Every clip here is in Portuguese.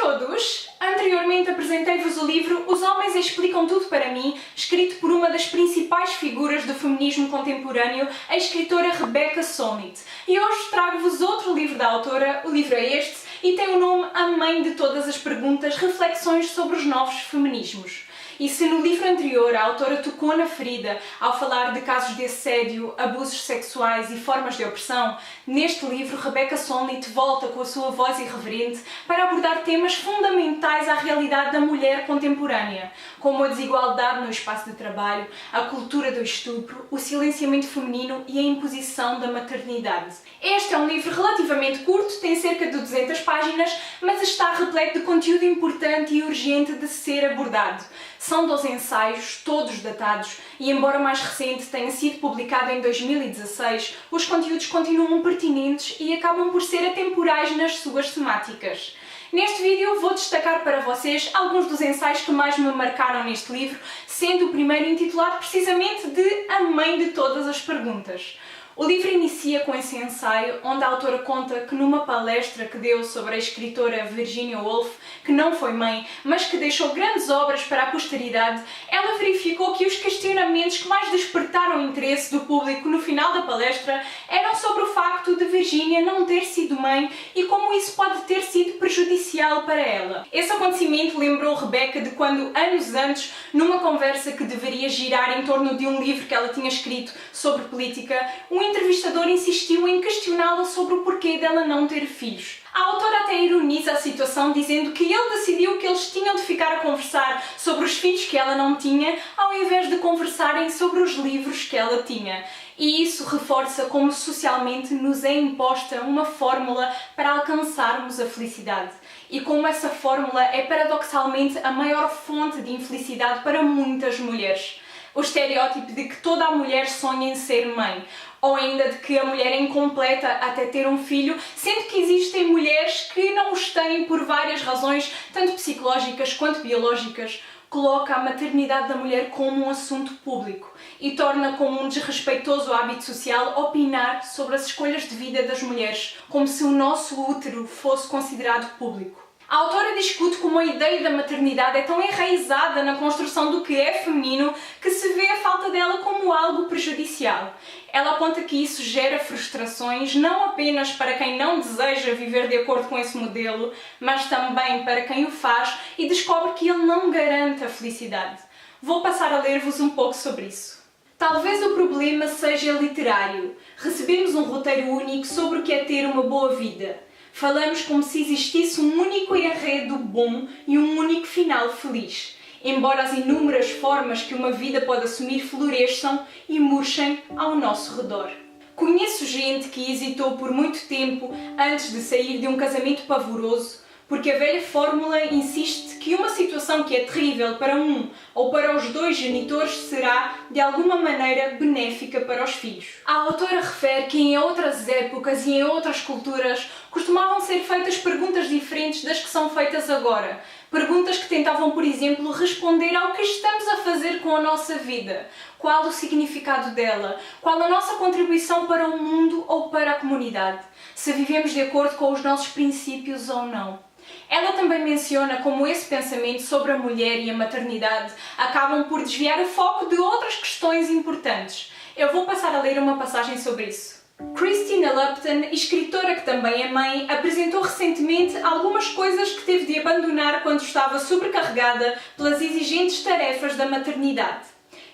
todos! Anteriormente apresentei-vos o livro Os Homens Explicam Tudo para Mim, escrito por uma das principais figuras do feminismo contemporâneo, a escritora Rebecca Solnit. E hoje trago-vos outro livro da autora, o livro é este, e tem o nome A Mãe de Todas as Perguntas, Reflexões sobre os Novos Feminismos. E se no livro anterior a autora tocou na ferida ao falar de casos de assédio, abusos sexuais e formas de opressão, neste livro Rebecca Solnit volta com a sua voz irreverente para abordar temas fundamentais à realidade da mulher contemporânea, como a desigualdade no espaço de trabalho, a cultura do estupro, o silenciamento feminino e a imposição da maternidade. Este é um livro relativamente curto, tem cerca de 200 páginas, mas está repleto de conteúdo importante e urgente de ser abordado. São 12 ensaios, todos datados, e embora o mais recente tenha sido publicado em 2016, os conteúdos continuam pertinentes e acabam por ser atemporais nas suas temáticas. Neste vídeo vou destacar para vocês alguns dos ensaios que mais me marcaram neste livro, sendo o primeiro intitulado precisamente de A Mãe de Todas as Perguntas. O livro inicia com esse ensaio, onde a autora conta que numa palestra que deu sobre a escritora Virginia Woolf, que não foi mãe, mas que deixou grandes obras para a posteridade, ela verificou que os questionamentos que mais despertaram o interesse do público no final da palestra eram sobre o facto de Virginia não ter sido mãe e como isso pode ter sido prejudicial para ela. Esse acontecimento lembrou Rebecca de quando, anos antes, numa conversa que deveria girar em torno de um livro que ela tinha escrito sobre política, um entrevistador insistiu em questioná-la sobre o porquê dela não ter filhos. A autora até ironiza a situação dizendo que ele decidiu que eles tinham de ficar a conversar sobre os filhos que ela não tinha, ao invés de conversarem sobre os livros que ela tinha. E isso reforça como socialmente nos é imposta uma fórmula para alcançarmos a felicidade. E como essa fórmula é paradoxalmente a maior fonte de infelicidade para muitas mulheres. O estereótipo de que toda a mulher sonha em ser mãe, ou ainda de que a mulher é incompleta até ter um filho, sendo que existem mulheres que não os têm por várias razões, tanto psicológicas quanto biológicas, coloca a maternidade da mulher como um assunto público e torna como um desrespeitoso hábito social opinar sobre as escolhas de vida das mulheres, como se o nosso útero fosse considerado público. A autora discute como a ideia da maternidade é tão enraizada na construção do que é feminino que se vê a falta dela como algo prejudicial. Ela aponta que isso gera frustrações não apenas para quem não deseja viver de acordo com esse modelo, mas também para quem o faz e descobre que ele não garante a felicidade. Vou passar a ler-vos um pouco sobre isso. Talvez o problema seja literário. Recebemos um roteiro único sobre o que é ter uma boa vida. Falamos como se existisse um único enredo bom e um único final feliz, embora as inúmeras formas que uma vida pode assumir floresçam e murchem ao nosso redor. Conheço gente que hesitou por muito tempo antes de sair de um casamento pavoroso, porque a velha fórmula insiste que uma situação que é terrível para um ou para os dois genitores será, de alguma maneira, benéfica para os filhos. A autora refere que em outras épocas e em outras culturas costumavam ser feitas perguntas diferentes das que são feitas agora. Perguntas que tentavam, por exemplo, responder ao que estamos a fazer com a nossa vida. Qual o significado dela? Qual a nossa contribuição para o mundo ou para a comunidade? Se vivemos de acordo com os nossos princípios ou não. Ela também menciona como esse pensamento sobre a mulher e a maternidade acabam por desviar o foco de outras questões importantes. Eu vou passar a ler uma passagem sobre isso. Christina Lupton, escritora que também é mãe, apresentou recentemente algumas coisas que teve de abandonar quando estava sobrecarregada pelas exigentes tarefas da maternidade.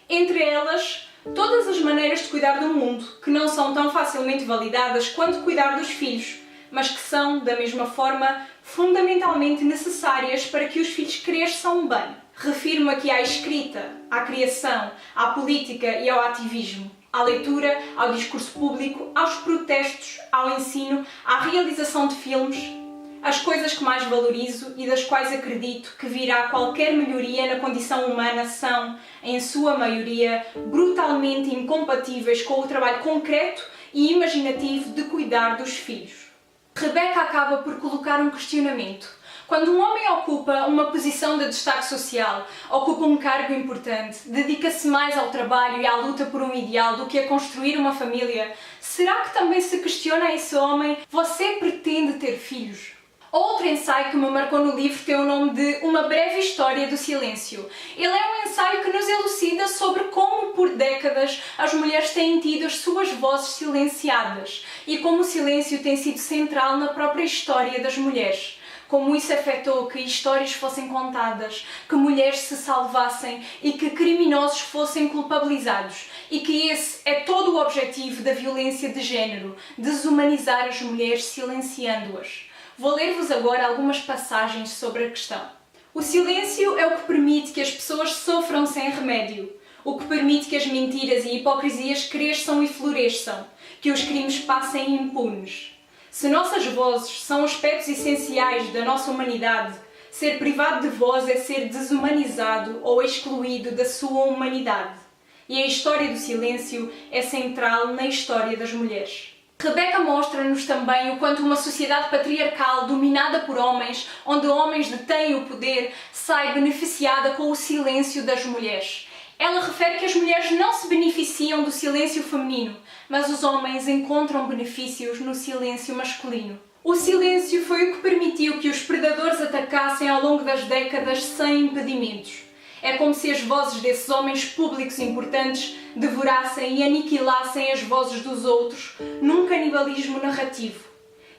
Entre elas, todas as maneiras de cuidar do mundo, que não são tão facilmente validadas quanto cuidar dos filhos, mas que são, da mesma forma, fundamentalmente necessárias para que os filhos cresçam bem. Refiro-me aqui à escrita, à criação, à política e ao ativismo, à leitura, ao discurso público, aos protestos, ao ensino, à realização de filmes. As coisas que mais valorizo e das quais acredito que virá qualquer melhoria na condição humana são, em sua maioria, brutalmente incompatíveis com o trabalho concreto e imaginativo de cuidar dos filhos. Rebecca acaba por colocar um questionamento. Quando um homem ocupa uma posição de destaque social, ocupa um cargo importante, dedica-se mais ao trabalho e à luta por um ideal do que a construir uma família, será que também se questiona a esse homem: você pretende ter filhos? Outro ensaio que me marcou no livro tem o nome de Uma Breve História do Silêncio. Ele é um ensaio que nos elucida sobre como por décadas as mulheres têm tido as suas vozes silenciadas e como o silêncio tem sido central na própria história das mulheres. Como isso afetou que histórias fossem contadas, que mulheres se salvassem e que criminosos fossem culpabilizados. E que esse é todo o objetivo da violência de género, desumanizar as mulheres silenciando-as. Vou ler-vos agora algumas passagens sobre a questão. O silêncio é o que permite que as pessoas sofram sem remédio, o que permite que as mentiras e hipocrisias cresçam e floresçam, que os crimes passem impunes. Se nossas vozes são aspectos essenciais da nossa humanidade, ser privado de voz é ser desumanizado ou excluído da sua humanidade. E a história do silêncio é central na história das mulheres. Rebecca mostra-nos também o quanto uma sociedade patriarcal dominada por homens, onde homens detêm o poder, sai beneficiada com o silêncio das mulheres. Ela refere que as mulheres não se beneficiam do silêncio feminino, mas os homens encontram benefícios no silêncio masculino. O silêncio foi o que permitiu que os predadores atacassem ao longo das décadas sem impedimentos. É como se as vozes desses homens públicos importantes devorassem e aniquilassem as vozes dos outros num canibalismo narrativo.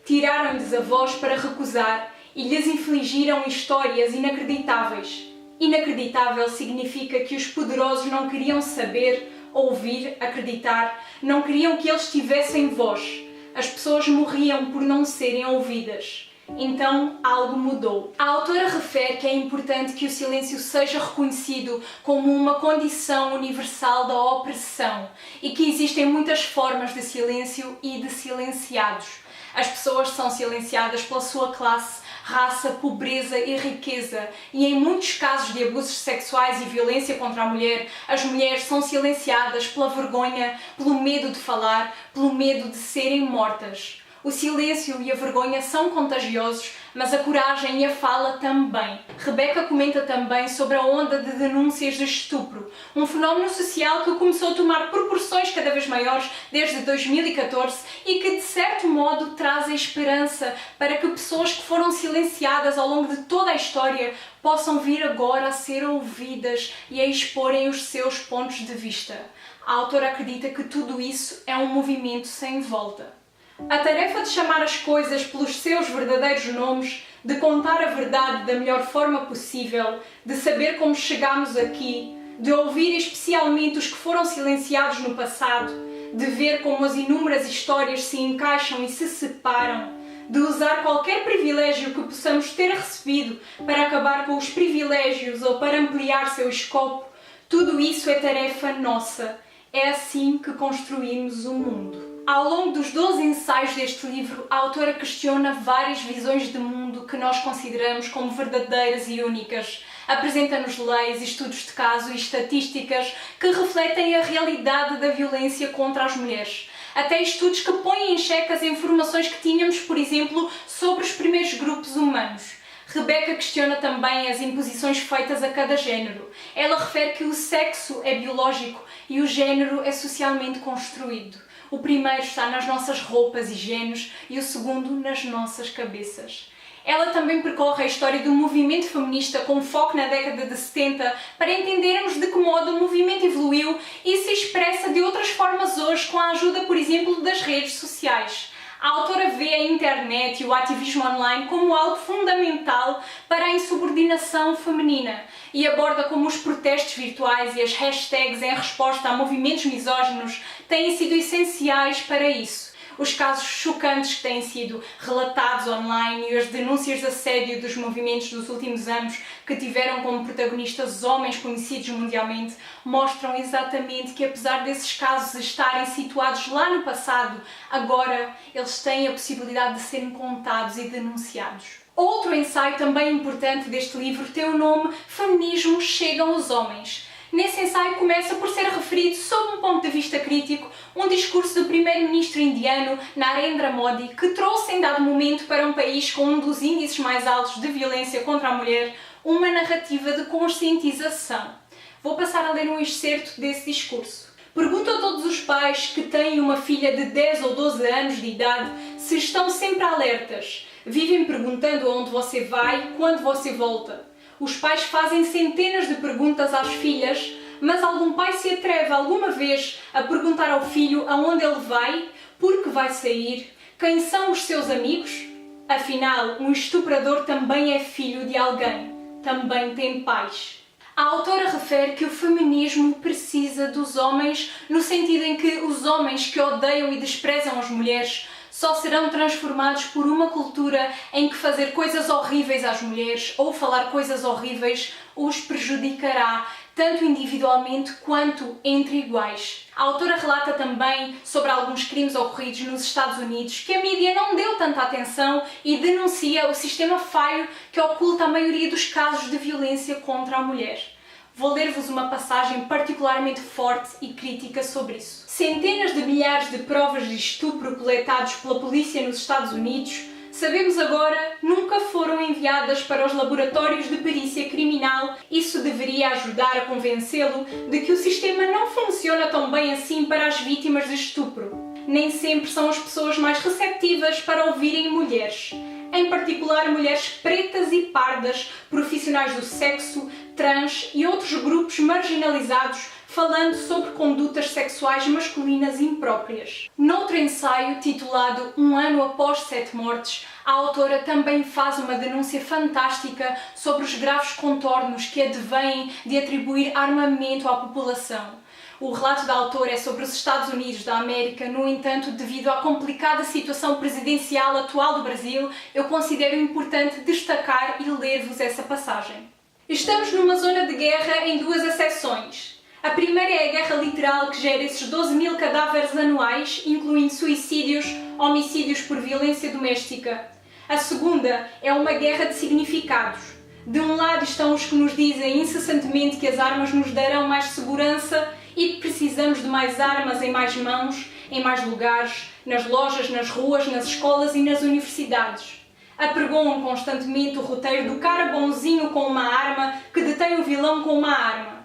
Tiraram-lhes a voz para recusar e lhes infligiram histórias inacreditáveis. Inacreditável significa que os poderosos não queriam saber, ouvir, acreditar, não queriam que eles tivessem voz. As pessoas morriam por não serem ouvidas. Então algo mudou. A autora refere que é importante que o silêncio seja reconhecido como uma condição universal da opressão e que existem muitas formas de silêncio e de silenciados. As pessoas são silenciadas pela sua classe, raça, pobreza e riqueza, e em muitos casos de abusos sexuais e violência contra a mulher, as mulheres são silenciadas pela vergonha, pelo medo de falar, pelo medo de serem mortas. O silêncio e a vergonha são contagiosos, mas a coragem e a fala também. Rebecca comenta também sobre a onda de denúncias de estupro, um fenómeno social que começou a tomar proporções cada vez maiores desde 2014 e que, de certo modo, traz a esperança para que pessoas que foram silenciadas ao longo de toda a história possam vir agora a ser ouvidas e a exporem os seus pontos de vista. A autora acredita que tudo isso é um movimento sem volta. A tarefa de chamar as coisas pelos seus verdadeiros nomes, de contar a verdade da melhor forma possível, de saber como chegámos aqui, de ouvir especialmente os que foram silenciados no passado, de ver como as inúmeras histórias se encaixam e se separam, de usar qualquer privilégio que possamos ter recebido para acabar com os privilégios ou para ampliar seu escopo, tudo isso é tarefa nossa. É assim que construímos o mundo. Ao longo dos 12 ensaios deste livro, a autora questiona várias visões de mundo que nós consideramos como verdadeiras e únicas. Apresenta-nos leis, estudos de caso e estatísticas que refletem a realidade da violência contra as mulheres. Até estudos que põem em xeque as informações que tínhamos, por exemplo, sobre os primeiros grupos humanos. Rebecca questiona também as imposições feitas a cada género. Ela refere que o sexo é biológico e o género é socialmente construído. O primeiro está nas nossas roupas e genes e o segundo nas nossas cabeças. Ela também percorre a história do movimento feminista com foco na década de 70 para entendermos de que modo o movimento evoluiu e se expressa de outras formas hoje com a ajuda, por exemplo, das redes sociais. A autora vê a internet e o ativismo online como algo fundamental para a insubordinação feminina e aborda como os protestos virtuais e as hashtags em resposta a movimentos misóginos têm sido essenciais para isso. Os casos chocantes que têm sido relatados online e as denúncias de assédio dos movimentos dos últimos anos que tiveram como protagonistas homens conhecidos mundialmente mostram exatamente que, apesar desses casos estarem situados lá no passado, agora eles têm a possibilidade de serem contados e denunciados. Outro ensaio também importante deste livro tem o nome Feminismo Chegam os Homens. Nesse ensaio começa por ser referido, sob um ponto de vista crítico, um discurso do primeiro-ministro indiano Narendra Modi que trouxe em dado momento para um país com um dos índices mais altos de violência contra a mulher uma narrativa de conscientização. Vou passar a ler um excerto desse discurso. Pergunto a todos os pais que têm uma filha de 10 ou 12 anos de idade se estão sempre alertas, Vivem perguntando aonde você vai, quando você volta. Os pais fazem centenas de perguntas às filhas, mas algum pai se atreve alguma vez a perguntar ao filho aonde ele vai, por que vai sair, quem são os seus amigos? Afinal, um estuprador também é filho de alguém, também tem pais. A autora refere que o feminismo precisa dos homens no sentido em que os homens que odeiam e desprezam as mulheres só serão transformados por uma cultura em que fazer coisas horríveis às mulheres ou falar coisas horríveis os prejudicará, tanto individualmente quanto entre iguais. A autora relata também sobre alguns crimes ocorridos nos Estados Unidos que a mídia não deu tanta atenção e denuncia o sistema falho que oculta a maioria dos casos de violência contra a mulher. Vou ler-vos uma passagem particularmente forte e crítica sobre isso. Centenas de milhares de provas de estupro coletados pela polícia nos Estados Unidos, sabemos agora, nunca foram enviadas para os laboratórios de perícia criminal. Isso deveria ajudar a convencê-lo de que o sistema não funciona tão bem assim para as vítimas de estupro. Nem sempre são as pessoas mais receptivas para ouvirem mulheres. Em particular mulheres pretas e pardas, profissionais do sexo, trans e outros grupos marginalizados, falando sobre condutas sexuais masculinas impróprias. Noutro ensaio, titulado Um ano após 7 mortes, a autora também faz uma denúncia fantástica sobre os graves contornos que advêm de atribuir armamento à população. O relato da autora é sobre os Estados Unidos da América, no entanto, devido à complicada situação presidencial atual do Brasil, eu considero importante destacar e ler-vos essa passagem. Estamos numa zona de guerra em duas acessões. A primeira é a guerra literal que gera esses 12 mil cadáveres anuais, incluindo suicídios, homicídios por violência doméstica. A segunda é uma guerra de significados. De um lado estão os que nos dizem incessantemente que as armas nos darão mais segurança e que precisamos de mais armas em mais mãos, em mais lugares, nas lojas, nas ruas, nas escolas e nas universidades. Apregoam constantemente o roteiro do cara bonzinho com uma arma que detém o vilão com uma arma.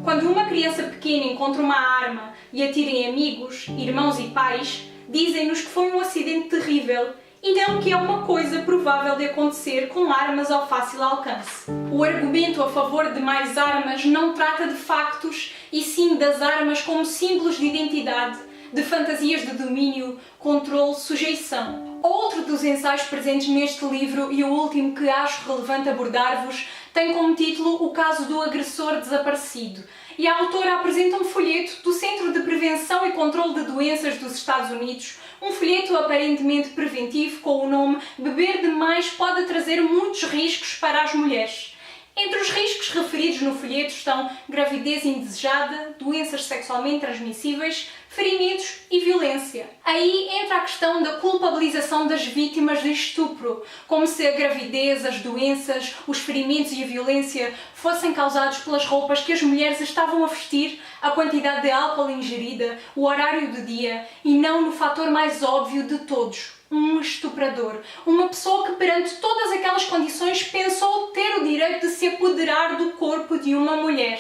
Quando uma criança pequena encontra uma arma e atira em amigos, irmãos e pais, dizem-nos que foi um acidente terrível e não que é uma coisa provável de acontecer com armas ao fácil alcance. O argumento a favor de mais armas não trata de factos e sim das armas como símbolos de identidade, de fantasias de domínio, controle, sujeição. Outro dos ensaios presentes neste livro, e o último que acho relevante abordar-vos, tem como título O Caso do Agressor Desaparecido, e a autora apresenta um folheto do Centro de Prevenção e Controle de Doenças dos Estados Unidos, um folheto aparentemente preventivo com o nome Beber demais pode trazer muitos riscos para as mulheres. Entre os riscos referidos no folheto estão gravidez indesejada, doenças sexualmente transmissíveis, ferimentos e violência. Aí entra a questão da culpabilização das vítimas de estupro, como se a gravidez, as doenças, os ferimentos e a violência fossem causados pelas roupas que as mulheres estavam a vestir, a quantidade de álcool ingerida, o horário do dia e não no fator mais óbvio de todos. Um estuprador, uma pessoa que perante todas aquelas condições pensou ter o direito de se apoderar do corpo de uma mulher.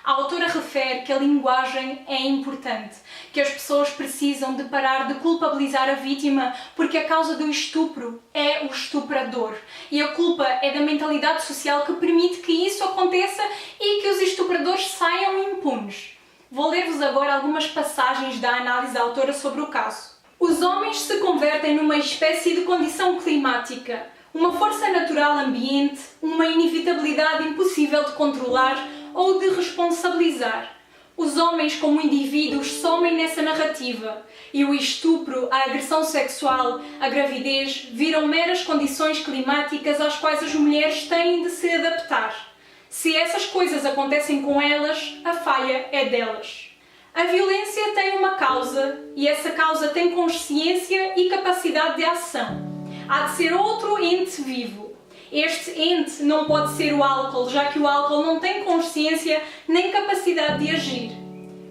A autora refere que a linguagem é importante, que as pessoas precisam de parar de culpabilizar a vítima porque a causa do estupro é o estuprador e a culpa é da mentalidade social que permite que isso aconteça e que os estupradores saiam impunes. Vou ler-vos agora algumas passagens da análise da autora sobre o caso. Os homens se convertem numa espécie de condição climática, uma força natural ambiente, uma inevitabilidade impossível de controlar ou de responsabilizar. Os homens como indivíduos somem nessa narrativa e o estupro, a agressão sexual, a gravidez viram meras condições climáticas às quais as mulheres têm de se adaptar. Se essas coisas acontecem com elas, a falha é delas. A violência tem uma causa e essa causa tem consciência e capacidade de ação. Há de ser outro ente vivo. Este ente não pode ser o álcool, já que o álcool não tem consciência nem capacidade de agir.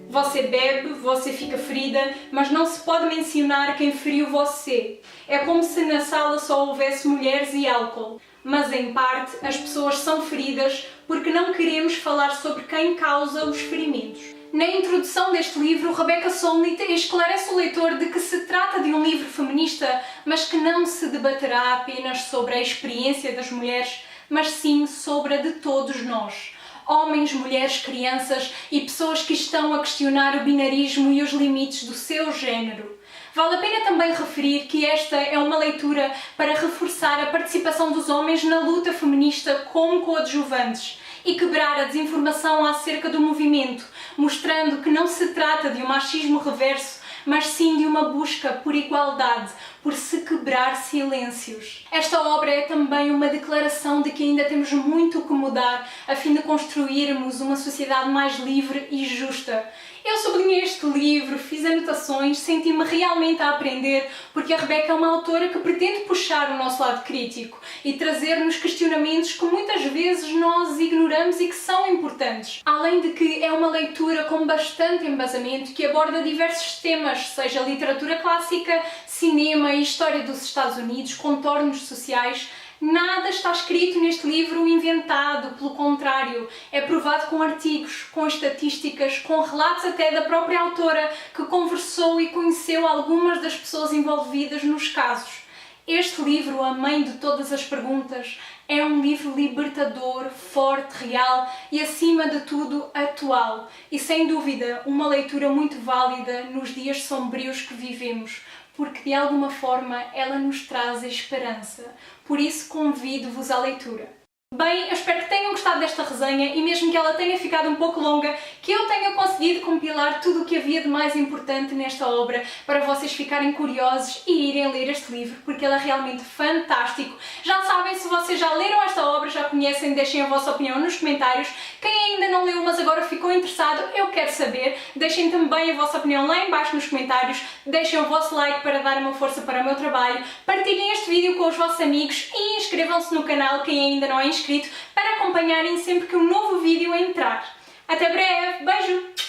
Você bebe, você fica ferida, mas não se pode mencionar quem feriu você. É como se na sala só houvesse mulheres e álcool. Mas em parte as pessoas são feridas porque não queremos falar sobre quem causa os ferimentos. Na introdução deste livro, Rebecca Solnit esclarece o leitor de que se trata de um livro feminista, mas que não se debaterá apenas sobre a experiência das mulheres, mas sim sobre a de todos nós. Homens, mulheres, crianças e pessoas que estão a questionar o binarismo e os limites do seu género. Vale a pena também referir que esta é uma leitura para reforçar a participação dos homens na luta feminista como coadjuvantes e quebrar a desinformação acerca do movimento, mostrando que não se trata de um machismo reverso, mas sim de uma busca por igualdade, por se quebrar silêncios. Esta obra é também uma declaração de que ainda temos muito que mudar a fim de construirmos uma sociedade mais livre e justa. Eu sublinhei este livro, fiz anotações, senti-me realmente a aprender, porque a Rebecca é uma autora que pretende puxar o nosso lado crítico e trazer-nos questionamentos que muitas vezes nós ignoramos e que são importantes. Além de que é uma leitura com bastante embasamento que aborda diversos temas, seja literatura clássica, cinema e história dos Estados Unidos, contornos sociais. Nada está escrito neste livro inventado, pelo contrário, é provado com artigos, com estatísticas, com relatos até da própria autora que conversou e conheceu algumas das pessoas envolvidas nos casos. Este livro, A Mãe de Todas as Perguntas, é um livro libertador, forte, real e, acima de tudo, atual. E, sem dúvida, uma leitura muito válida nos dias sombrios que vivemos, porque, de alguma forma, ela nos traz esperança. Por isso, convido-vos à leitura. Bem, eu espero que tenham gostado desta resenha e mesmo que ela tenha ficado um pouco longa, que eu tenha conseguido compilar tudo o que havia de mais importante nesta obra para vocês ficarem curiosos e irem ler este livro, porque ele é realmente fantástico. Já sabem, se vocês já leram esta obra, já conhecem, deixem a vossa opinião nos comentários. Quem ainda não leu, mas agora ficou interessado, eu quero saber. Deixem também a vossa opinião lá em baixo nos comentários, deixem o vosso like para dar uma força para o meu trabalho, partilhem este vídeo com os vossos amigos e inscrevam-se no canal quem ainda não é inscrito para acompanharem sempre que um novo vídeo entrar. Até breve, beijo!